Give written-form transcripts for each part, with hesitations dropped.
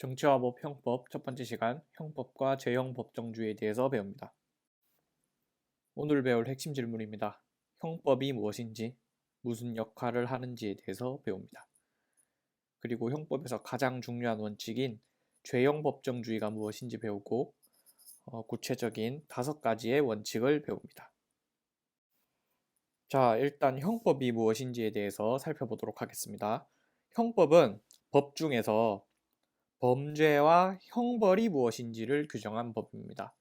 정치화법 형법 첫 번째 시간 형법과 제형법정주의에 대해서 배웁니다. 오늘 배울 핵심 질문입니다. 형법이 무엇인지, 무슨 역할을 하는지에 대해서 배웁니다. 그리고 형법에서 가장 중요한 원칙인 죄형법정주의가 무엇인지 배우고 구체적인 5가지의 원칙을 배웁니다. 자, 일단 형법이 무엇인지에 대해서 살펴보도록 하겠습니다. 형법은 법 중에서 범죄와 형벌이 무엇인지를 규정한 법입니다.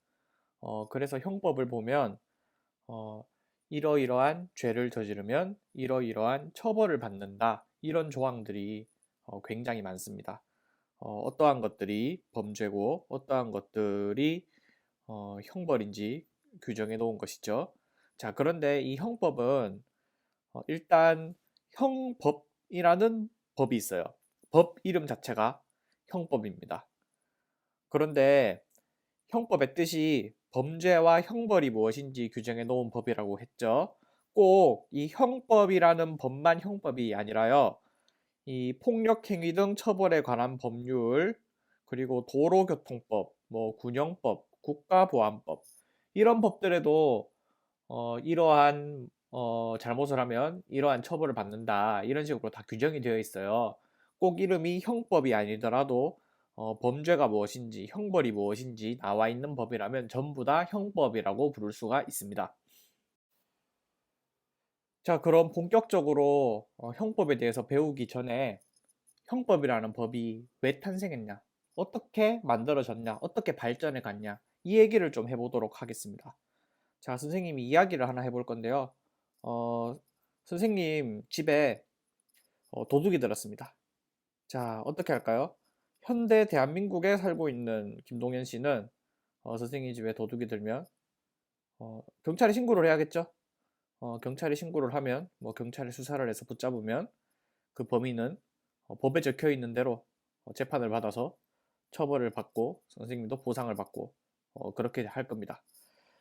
그래서 형법을 보면 이러이러한 죄를 저지르면 이러이러한 처벌을 받는다. 이런 조항들이 굉장히 많습니다. 어떠한 것들이 범죄고 어떠한 것들이 형벌인지 규정해 놓은 것이죠. 자, 그런데 이 형법은 일단 형법이라는 법이 있어요. 법 이름 자체가 형법입니다. 그런데 형법의 뜻이 범죄와 형벌이 무엇인지 규정해 놓은 법이라고 했죠. 꼭 이 형법이라는 법만 형법이 아니라요. 이 폭력행위 등 처벌에 관한 법률, 그리고 도로교통법, 군형법, 국가보안법 이런 법들에도 이러한 잘못을 하면 이러한 처벌을 받는다 이런 식으로 다 규정이 되어 있어요. 꼭 이름이 형법이 아니더라도 범죄가 무엇인지 형벌이 무엇인지 나와 있는 법이라면 전부 다 형법이라고 부를 수가 있습니다. 자, 그럼 본격적으로 형법에 대해서 배우기 전에 형법이라는 법이 왜 탄생했냐, 어떻게 만들어졌냐, 어떻게 발전해 갔냐 이 얘기를 좀 해보도록 하겠습니다. 자, 선생님이 이야기를 하나 해볼 건데요. 선생님 집에 도둑이 들었습니다. 자, 어떻게 할까요? 현대 대한민국에 살고 있는 김동현 씨는 선생님 집에 도둑이 들면 경찰에 신고를 해야겠죠? 경찰에 신고를 하면 경찰에 수사를 해서 붙잡으면 그 범인은 법에 적혀 있는 대로 재판을 받아서 처벌을 받고 선생님도 보상을 받고 그렇게 할 겁니다.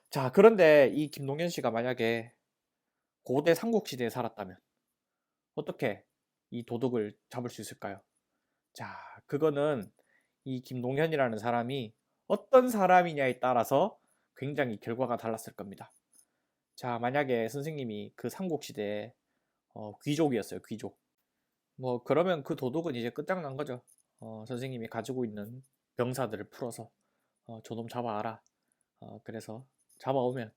자, 그런데 이 김동현 씨가 만약에 고대 삼국시대에 살았다면 어떻게 이 도둑을 잡을 수 있을까요? 자, 그거는 이 김동현이라는 사람이 어떤 사람이냐에 따라서 굉장히 결과가 달랐을 겁니다. 자, 만약에 선생님이 그 삼국시대에 귀족이었어요, 귀족. 그러면 그 도둑은 이제 끝장난 거죠. 선생님이 가지고 있는 병사들을 풀어서 저놈 잡아와라. 그래서 잡아오면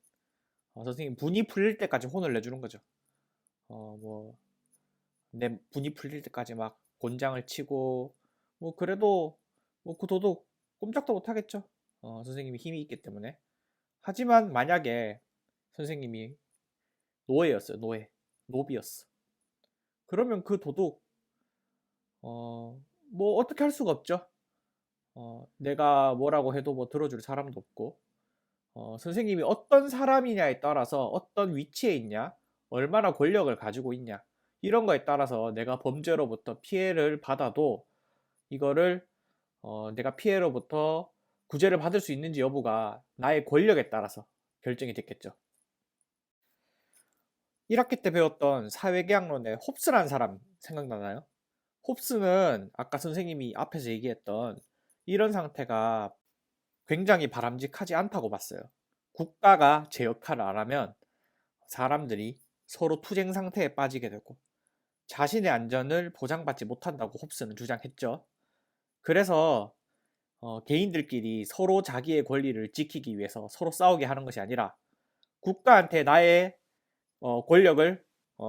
선생님 분이 풀릴 때까지 혼을 내주는 거죠. 내 분이 풀릴 때까지 막 곤장을 치고 그래도 그 도둑 꼼짝도 못 하겠죠. 선생님이 힘이 있기 때문에. 하지만 만약에 선생님이 노예였어요. 노비였어. 그러면 그 도둑 어떻게 할 수가 없죠. 내가 뭐라고 해도 들어줄 사람도 없고 선생님이 어떤 사람이냐에 따라서 어떤 위치에 있냐, 얼마나 권력을 가지고 있냐 이런 거에 따라서 내가 범죄로부터 피해를 받아도 이거를 내가 피해로부터 구제를 받을 수 있는지 여부가 나의 권력에 따라서 결정이 됐겠죠. 1학기 때 배웠던 사회계약론의 홉스라는 사람 생각나나요? 홉스는 아까 선생님이 앞에서 얘기했던 이런 상태가 굉장히 바람직하지 않다고 봤어요. 국가가 제 역할을 안 하면 사람들이 서로 투쟁 상태에 빠지게 되고 자신의 안전을 보장받지 못한다고 홉스는 주장했죠. 그래서 개인들끼리 서로 자기의 권리를 지키기 위해서 서로 싸우게 하는 것이 아니라 국가한테 나의 권력을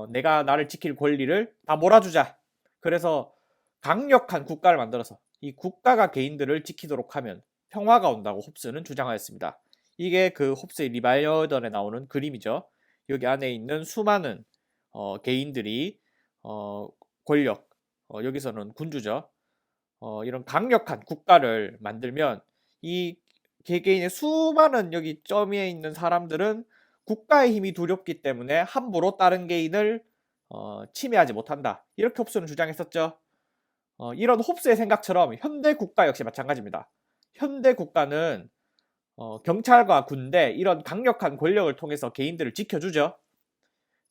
내가 나를 지킬 권리를 다 몰아주자. 그래서 강력한 국가를 만들어서 이 국가가 개인들을 지키도록 하면 평화가 온다고 홉스는 주장하였습니다. 이게 그 홉스의 리바이어던에 나오는 그림이죠. 여기 안에 있는 수많은 개인들이 권력, 여기서는 군주죠. 이런 강력한 국가를 만들면 이 개개인의 수많은 여기 점에 있는 사람들은 국가의 힘이 두렵기 때문에 함부로 다른 개인을 침해하지 못한다. 이렇게 홉스는 주장했었죠. 이런 홉스의 생각처럼 현대 국가 역시 마찬가지입니다. 현대 국가는 경찰과 군대 이런 강력한 권력을 통해서 개인들을 지켜주죠.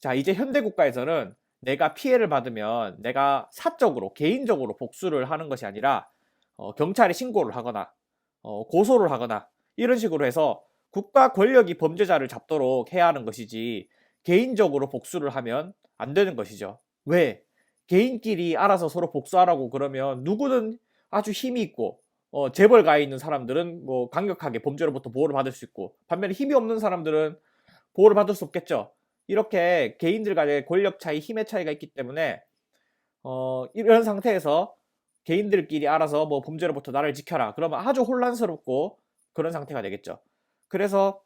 자, 이제 현대 국가에서는 내가 피해를 받으면 내가 사적으로 개인적으로 복수를 하는 것이 아니라 경찰에 신고를 하거나 고소를 하거나 이런 식으로 해서 국가 권력이 범죄자를 잡도록 해야 하는 것이지 개인적으로 복수를 하면 안 되는 것이죠. 왜? 개인끼리 알아서 서로 복수하라고 그러면 누구든 아주 힘이 있고 재벌 가에 있는 사람들은 뭐 강력하게 범죄로부터 보호를 받을 수 있고, 반면에 힘이 없는 사람들은 보호를 받을 수 없겠죠. 이렇게 개인들 간의 권력 차이, 힘의 차이가 있기 때문에 이런 상태에서 개인들끼리 알아서 뭐 범죄로부터 나를 지켜라 그러면 아주 혼란스럽고 그런 상태가 되겠죠. 그래서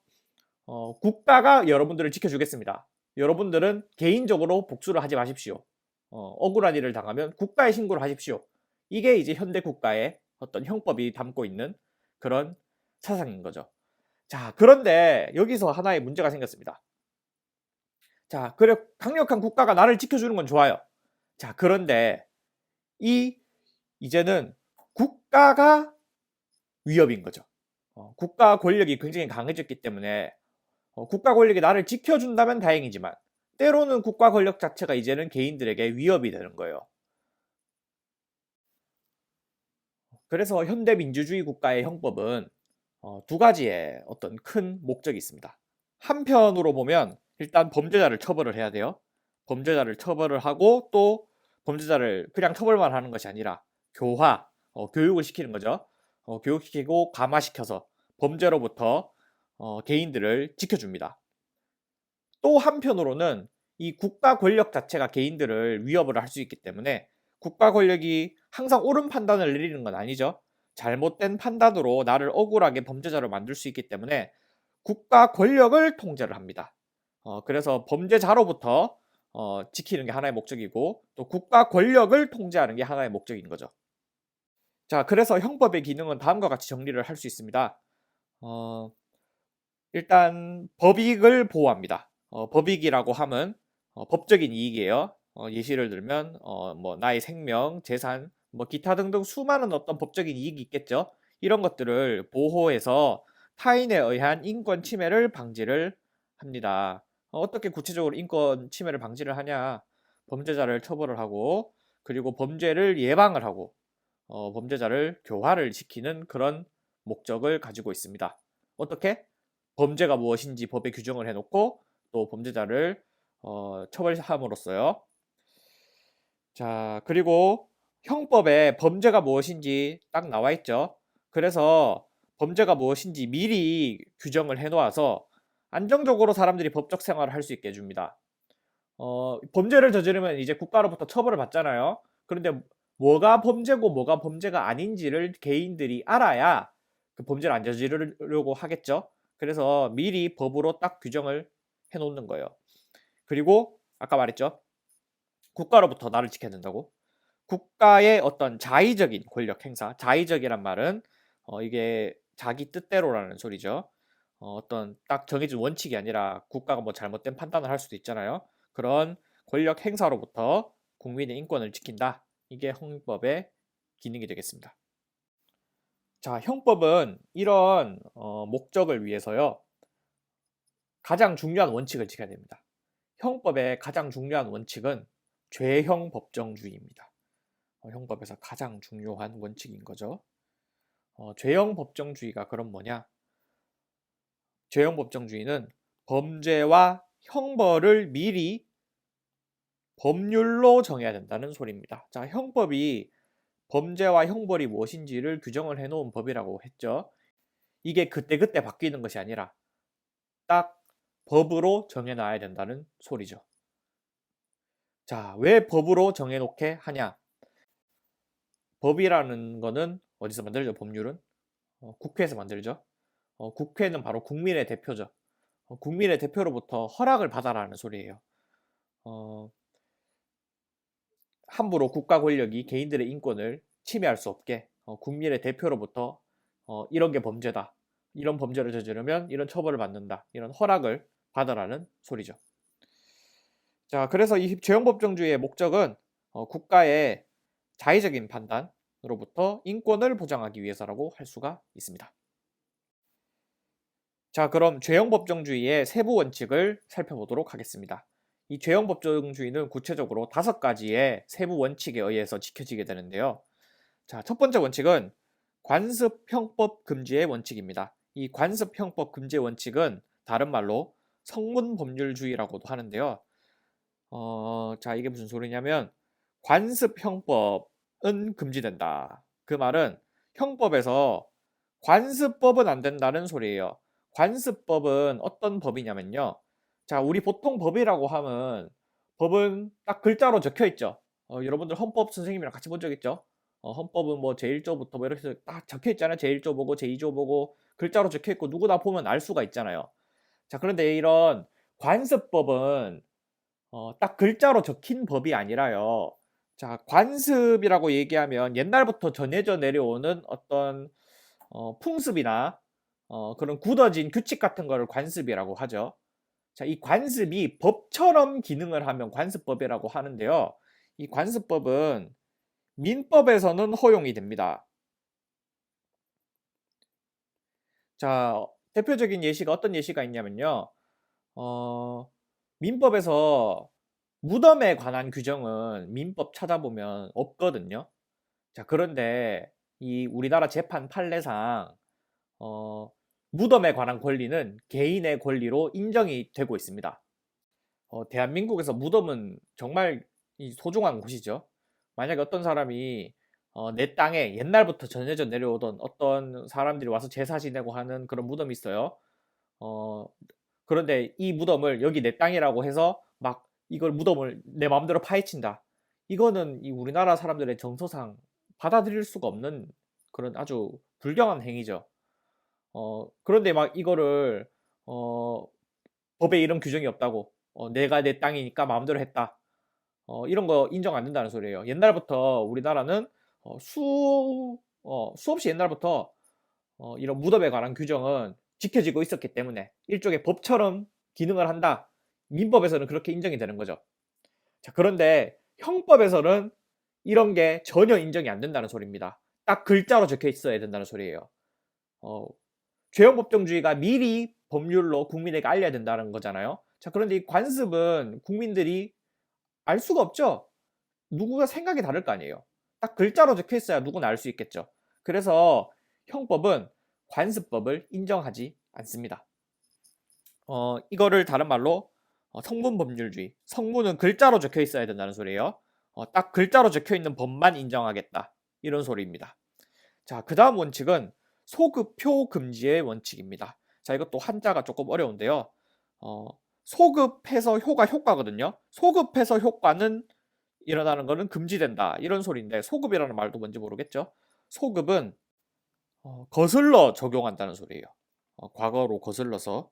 국가가 여러분들을 지켜주겠습니다. 여러분들은 개인적으로 복수를 하지 마십시오. 억울한 일을 당하면 국가에 신고를 하십시오. 이게 이제 현대 국가의 어떤 형법이 담고 있는 그런 사상인 거죠. 자, 그런데 여기서 하나의 문제가 생겼습니다. 자, 그래 강력한 국가가 나를 지켜주는 건 좋아요. 자, 그런데 이제는 국가가 위협인 거죠. 국가 권력이 굉장히 강해졌기 때문에 국가 권력이 나를 지켜준다면 다행이지만 때로는 국가 권력 자체가 이제는 개인들에게 위협이 되는 거예요. 그래서 현대 민주주의 국가의 형법은 두 가지의 어떤 큰 목적이 있습니다. 한편으로 보면 일단 범죄자를 처벌을 해야 돼요. 범죄자를 처벌을 하고 또 범죄자를 그냥 처벌만 하는 것이 아니라 교화, 교육을 시키는 거죠. 교육시키고 감화시켜서 범죄로부터 개인들을 지켜줍니다. 또 한편으로는 이 국가 권력 자체가 개인들을 위협을 할 수 있기 때문에 국가 권력이 항상 옳은 판단을 내리는 건 아니죠. 잘못된 판단으로 나를 억울하게 범죄자로 만들 수 있기 때문에 국가 권력을 통제를 합니다. 그래서 범죄자로부터 지키는 게 하나의 목적이고 또 국가 권력을 통제하는 게 하나의 목적인 거죠. 자, 그래서 형법의 기능은 다음과 같이 정리를 할 수 있습니다. 일단 법익을 보호합니다. 법익이라고 하면 법적인 이익이에요. 예시를 들면 뭐 나의 생명, 재산, 뭐 기타 등등 수많은 어떤 법적인 이익이 있겠죠. 이런 것들을 보호해서 타인에 의한 인권 침해를 방지를 합니다. 어떻게 구체적으로 인권 침해를 방지를 하냐? 범죄자를 처벌을 하고 그리고 범죄를 예방을 하고 범죄자를 교화를 시키는 그런 목적을 가지고 있습니다. 어떻게? 범죄가 무엇인지 법에 규정을 해놓고 또 범죄자를 처벌함으로써요. 자, 그리고 형법에 범죄가 무엇인지 딱 나와 있죠. 그래서 범죄가 무엇인지 미리 규정을 해놓아서 안정적으로 사람들이 법적 생활을 할 수 있게 해줍니다. 범죄를 저지르면 이제 국가로부터 처벌을 받잖아요. 그런데 뭐가 범죄고 뭐가 범죄가 아닌지를 개인들이 알아야 그 범죄를 안 저지르려고 하겠죠. 그래서 미리 법으로 딱 규정을 해놓는 거예요. 그리고 아까 말했죠. 국가로부터 나를 지켜야 된다고. 국가의 어떤 자의적인 권력 행사, 자의적이란 말은 이게 자기 뜻대로라는 소리죠. 어떤 딱 정해진 원칙이 아니라 국가가 뭐 잘못된 판단을 할 수도 있잖아요. 그런 권력 행사로부터 국민의 인권을 지킨다. 이게 형법의 기능이 되겠습니다. 자, 형법은 이런 목적을 위해서요. 가장 중요한 원칙을 지켜야 됩니다. 형법의 가장 중요한 원칙은 죄형 법정주의입니다. 형법에서 가장 중요한 원칙인 거죠. 죄형 법정주의가 그럼 뭐냐? 죄형 법정주의는 범죄와 형벌을 미리 법률로 정해야 된다는 소리입니다. 자, 형법이 범죄와 형벌이 무엇인지를 규정을 해놓은 법이라고 했죠. 이게 그때그때 바뀌는 것이 아니라 딱 법으로 정해놔야 된다는 소리죠. 자, 왜 법으로 정해놓게 하냐? 법이라는 거는 어디서 만들죠? 법률은? 국회에서 만들죠. 국회는 바로 국민의 대표죠. 국민의 대표로부터 허락을 받아라는 소리예요. 함부로 국가 권력이 개인들의 인권을 침해할 수 없게 국민의 대표로부터 이런 게 범죄다. 이런 범죄를 저지르면 이런 처벌을 받는다. 이런 허락을 받아라는 소리죠. 자, 그래서 이 죄형법정주의의 목적은 국가의 자의적인 판단으로부터 인권을 보장하기 위해서라고 할 수가 있습니다. 자, 그럼 죄형법정주의의 세부 원칙을 살펴보도록 하겠습니다. 이 죄형법정주의는 구체적으로 5가지의 세부 원칙에 의해서 지켜지게 되는데요. 자, 첫 번째 원칙은 관습형법 금지의 원칙입니다. 이 관습형법 금지의 원칙은 다른 말로 성문법률주의라고도 하는데요. 자, 이게 무슨 소리냐면 관습형법은 금지된다. 그 말은 형법에서 관습법은 안 된다는 소리예요. 관습법은 어떤 법이냐면요. 자, 우리 보통 법이라고 하면 법은 딱 글자로 적혀 있죠. 여러분들 헌법 선생님이랑 같이 본 적 있죠? 헌법은 뭐 제1조부터 뭐 이렇게 해서 딱 적혀 있잖아요. 제1조 보고 제2조 보고 글자로 적혀 있고 누구나 보면 알 수가 있잖아요. 자, 그런데 이런 관습법은 딱 글자로 적힌 법이 아니라요. 자, 관습이라고 얘기하면 옛날부터 전해져 내려오는 어떤 풍습이나 그런 굳어진 규칙 같은 거를 관습이라고 하죠. 자, 이 관습이 법처럼 기능을 하면 관습법이라고 하는데요. 이 관습법은 민법에서는 허용이 됩니다. 자, 대표적인 예시가 어떤 예시가 있냐면요. 민법에서 무덤에 관한 규정은 민법 찾아보면 없거든요. 자, 그런데 이 우리나라 재판 판례상 무덤에 관한 권리는 개인의 권리로 인정이 되고 있습니다. 대한민국에서 무덤은 정말 소중한 곳이죠. 만약에 어떤 사람이 내 땅에 옛날부터 전해져 내려오던 어떤 사람들이 와서 제사 지내고 하는 그런 무덤이 있어요. 어, 그런데 이 무덤을 여기 내 땅이라고 해서 막 이걸 무덤을 내 마음대로 파헤친다. 이거는 이 우리나라 사람들의 정서상 받아들일 수가 없는 그런 아주 불경한 행위죠. 그런데 막 이거를 법에 이런 규정이 없다고 내가 내 땅이니까 마음대로 했다. 이런 거 인정 안 된다는 소리예요. 옛날부터 우리나라는 수없이 옛날부터 이런 무덤에 관한 규정은 지켜지고 있었기 때문에 일종의 법처럼 기능을 한다. 민법에서는 그렇게 인정이 되는 거죠. 자, 그런데 형법에서는 이런 게 전혀 인정이 안 된다는 소리입니다. 딱 글자로 적혀 있어야 된다는 소리예요. 죄형법정주의가 미리 법률로 국민에게 알려야 된다는 거잖아요. 자, 그런데 이 관습은 국민들이 알 수가 없죠. 누구가 생각이 다를 거 아니에요. 딱 글자로 적혀 있어야 누구나 알 수 있겠죠. 그래서 형법은 관습법을 인정하지 않습니다. 이거를 다른 말로 성문법률주의. 성문은 글자로 적혀 있어야 된다는 소리예요. 딱 글자로 적혀 있는 법만 인정하겠다. 이런 소리입니다. 자, 그 다음 원칙은 소급표 금지의 원칙입니다. 자, 이것도 한자가 조금 어려운데요. 소급해서 효과거든요. 소급해서 효과는 일어나는 것은 금지된다. 이런 소리인데 소급이라는 말도 뭔지 모르겠죠. 소급은 거슬러 적용한다는 소리예요. 과거로 거슬러서.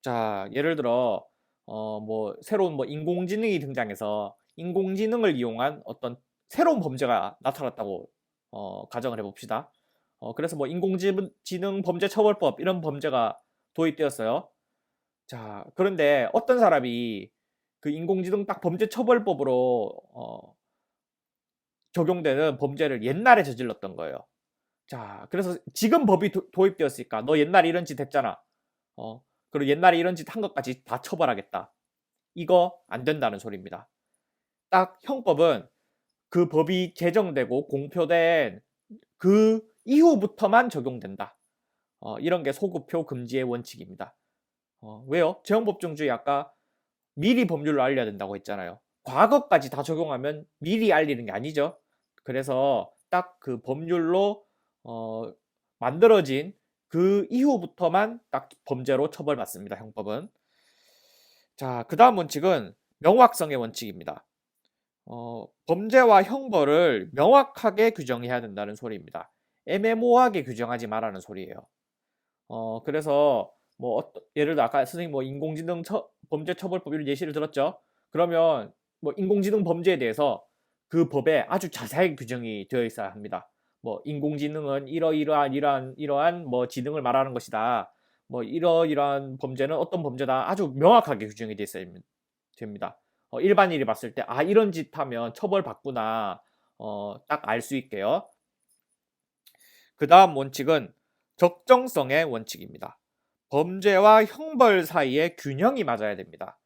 자, 예를 들어 뭐 새로운 뭐 인공지능이 등장해서 인공지능을 이용한 어떤 새로운 범죄가 나타났다고 가정을 해봅시다. 그래서 뭐 인공지능 범죄처벌법 이런 범죄가 도입되었어요. 자, 그런데 어떤 사람이 그 인공지능 딱 범죄처벌법으로 적용되는 범죄를 옛날에 저질렀던 거예요. 자, 그래서 지금 법이 도입되었으니까 너 옛날에 이런 짓 했잖아. 그리고 옛날에 이런 짓 한 것까지 다 처벌하겠다. 이거 안 된다는 소리입니다. 딱 형법은 그 법이 제정되고 공표된 그 이후부터만 적용된다. 이런 게 소급표 금지의 원칙입니다. 왜요? 재형법정주의 아까 미리 법률로 알려야 된다고 했잖아요. 과거까지 다 적용하면 미리 알리는 게 아니죠. 그래서 딱 그 법률로 만들어진 그 이후부터만 딱 범죄로 처벌받습니다. 형법은. 자, 그 다음 원칙은 명확성의 원칙입니다. 범죄와 형벌을 명확하게 규정해야 된다는 소리입니다. 애매모호하게 규정하지 말라는 소리예요. 그래서 뭐 예를 들어 아까 선생님 뭐 인공지능 범죄처벌법 이런 예시를 들었죠. 그러면 뭐 인공지능 범죄에 대해서 그 법에 아주 자세하게 규정이 되어 있어야 합니다. 뭐 인공지능은 이러한 뭐 지능을 말하는 것이다. 뭐 이러이러한 범죄는 어떤 범죄다. 아주 명확하게 규정이 되어 있어야 됩니다. 일반인이 봤을 때 아 이런 짓 하면 처벌받구나 딱 알 수 있게요. 그 다음 원칙은 적정성의 원칙입니다. 범죄와 형벌 사이에 균형이 맞아야 됩니다.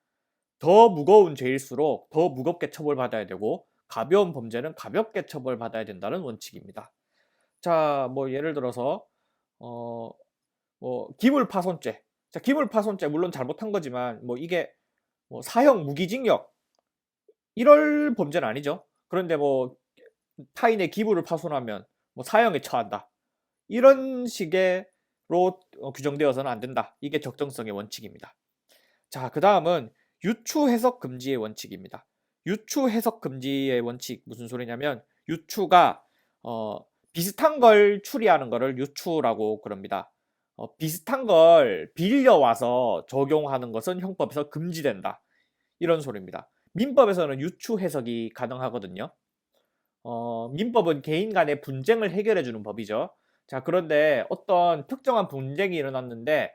더 무거운 죄일수록 더 무겁게 처벌받아야 되고 가벼운 범죄는 가볍게 처벌받아야 된다는 원칙입니다. 자, 뭐 예를 들어서 어 기물파손죄. 자, 기물파손죄 물론 잘못한 거지만 뭐 이게 뭐 사형 무기징역 이럴 범죄는 아니죠. 그런데 뭐 타인의 기물을 파손하면 뭐 사형에 처한다. 이런 식의 로 규정되어서는 안 된다. 이게 적정성의 원칙입니다. 자, 그다음은 유추 해석 금지의 원칙입니다. 유추 해석 금지의 원칙 무슨 소리냐면 유추가 비슷한 걸 추리하는 거를 유추라고 그럽니다. 비슷한 걸 빌려와서 적용하는 것은 형법에서 금지된다. 이런 소리입니다. 민법에서는 유추 해석이 가능하거든요. 민법은 개인 간의 분쟁을 해결해 주는 법이죠. 자, 그런데 어떤 특정한 분쟁이 일어났는데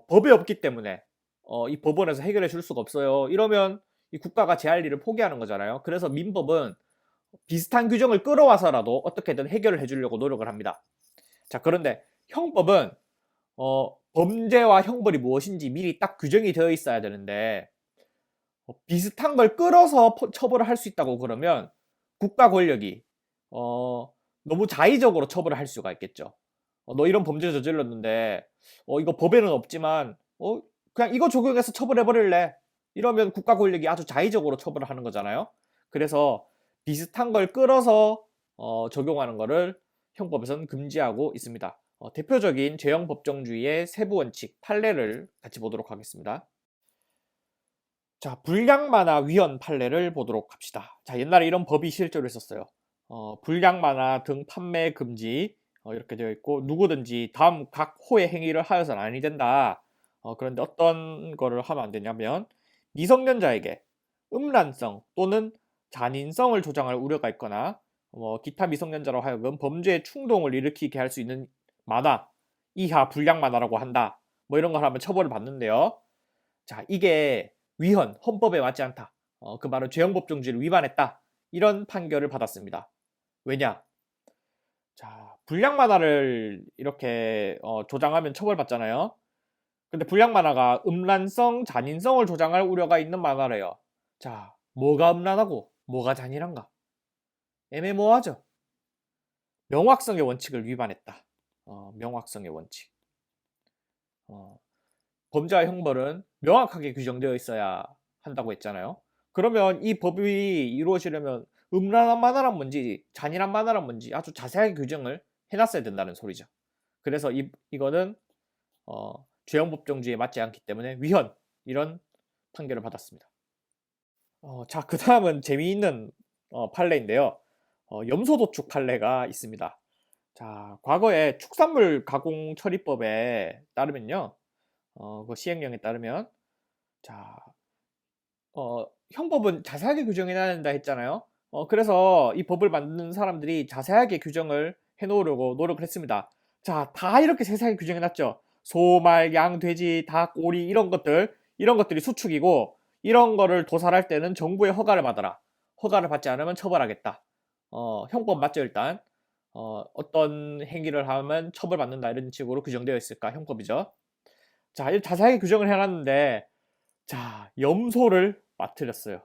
법이 없기 때문에 이 법원에서 해결해 줄 수가 없어요. 이러면 이 국가가 제 할 일을 포기하는 거잖아요. 그래서 민법은 비슷한 규정을 끌어와서라도 어떻게든 해결을 해 주려고 노력을 합니다. 자, 그런데 형법은 범죄와 형벌이 무엇인지 미리 딱 규정이 되어 있어야 되는데 비슷한 걸 끌어서 처벌을 할 수 있다고 그러면 국가 권력이 너무 자의적으로 처벌을 할 수가 있겠죠. 너 이런 범죄 저질렀는데 이거 법에는 없지만 그냥 이거 적용해서 처벌해 버릴래. 이러면 국가 권력이 아주 자의적으로 처벌을 하는 거잖아요. 그래서 비슷한 걸 끌어서 적용하는 거를 형법에서는 금지하고 있습니다. 대표적인 죄형 법정주의의 세부 원칙 판례를 같이 보도록 하겠습니다. 자, 불량 만화 위헌 판례를 보도록 합시다. 자, 옛날에 이런 법이 실제로 있었어요. 불량 만화 등 판매 금지 이렇게 되어 있고 누구든지 다음 각 호의 행위를 하여서는 아니 된다. 그런데 어떤 거를 하면 안 되냐면 미성년자에게 음란성 또는 잔인성을 조장할 우려가 있거나 기타 미성년자로 하여금 범죄의 충동을 일으키게 할 수 있는 만화 이하 불량 만화라고 한다. 뭐 이런 걸 하면 처벌을 받는데요. 자, 이게 위헌, 헌법에 맞지 않다. 그 말은 죄형법정지를 위반했다. 이런 판결을 받았습니다. 왜냐? 자, 불량 만화를 이렇게 조장하면 처벌받잖아요. 근데 불량 만화가 음란성, 잔인성을 조장할 우려가 있는 만화래요. 자, 뭐가 음란하고 뭐가 잔인한가? 애매모호하죠. 명확성의 원칙을 위반했다. 명확성의 원칙. 범죄와 형벌은 명확하게 규정되어 있어야 한다고 했잖아요. 그러면 이 법이 이루어지려면 음란한 만화란 뭔지 잔인한 만화란 뭔지 아주 자세하게 규정을 해놨어야 된다는 소리죠. 그래서 이거는 죄형법정주의에 맞지 않기 때문에 위헌 이런 판결을 받았습니다. 자, 그 다음은 재미있는 판례인데요. 염소도축 판례가 있습니다. 자, 과거에 축산물 가공 처리법에 따르면요. 그 시행령에 따르면 자, 형법은 자세하게 규정해야 된다 했잖아요. 그래서 이 법을 만드는 사람들이 자세하게 규정을 해놓으려고 노력을 했습니다. 자, 다 이렇게 세세하게 규정해놨죠. 소, 말, 양, 돼지, 닭, 오리 이런 것들이 수축이고 이런 거를 도살할 때는 정부의 허가를 받아라. 허가를 받지 않으면 처벌하겠다. 형법 맞죠 일단. 어떤 행위를 하면 처벌받는다 이런 식으로 규정되어 있을까 형법이죠. 자, 이 자세하게 규정을 해놨는데 자, 염소를 빠뜨렸어요.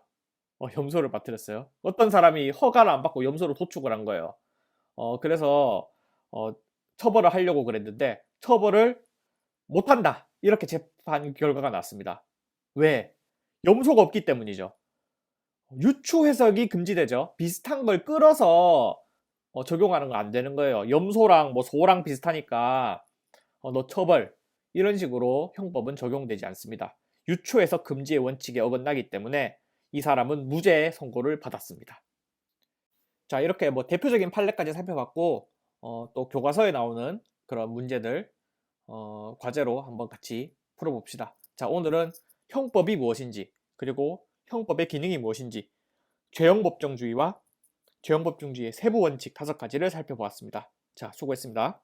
염소를 빠뜨렸어요. 어떤 사람이 허가를 안 받고 염소를 도축을 한 거예요. 그래서 처벌을 하려고 그랬는데 처벌을 못한다. 이렇게 재판 결과가 났습니다. 왜? 염소가 없기 때문이죠. 유추 해석이 금지되죠. 비슷한 걸 끌어서 적용하는 건 안 되는 거예요. 염소랑 뭐 소랑 비슷하니까 너 처벌 이런 식으로 형법은 적용되지 않습니다. 유추해석 금지의 원칙에 어긋나기 때문에 이 사람은 무죄 선고를 받았습니다. 자, 이렇게 뭐 대표적인 판례까지 살펴봤고 또 교과서에 나오는 그런 문제들 과제로 한번 같이 풀어봅시다. 자, 오늘은 형법이 무엇인지 그리고 형법의 기능이 무엇인지 죄형법정주의와 죄형법정주의의 세부 원칙 5가지를 살펴보았습니다. 자, 수고했습니다.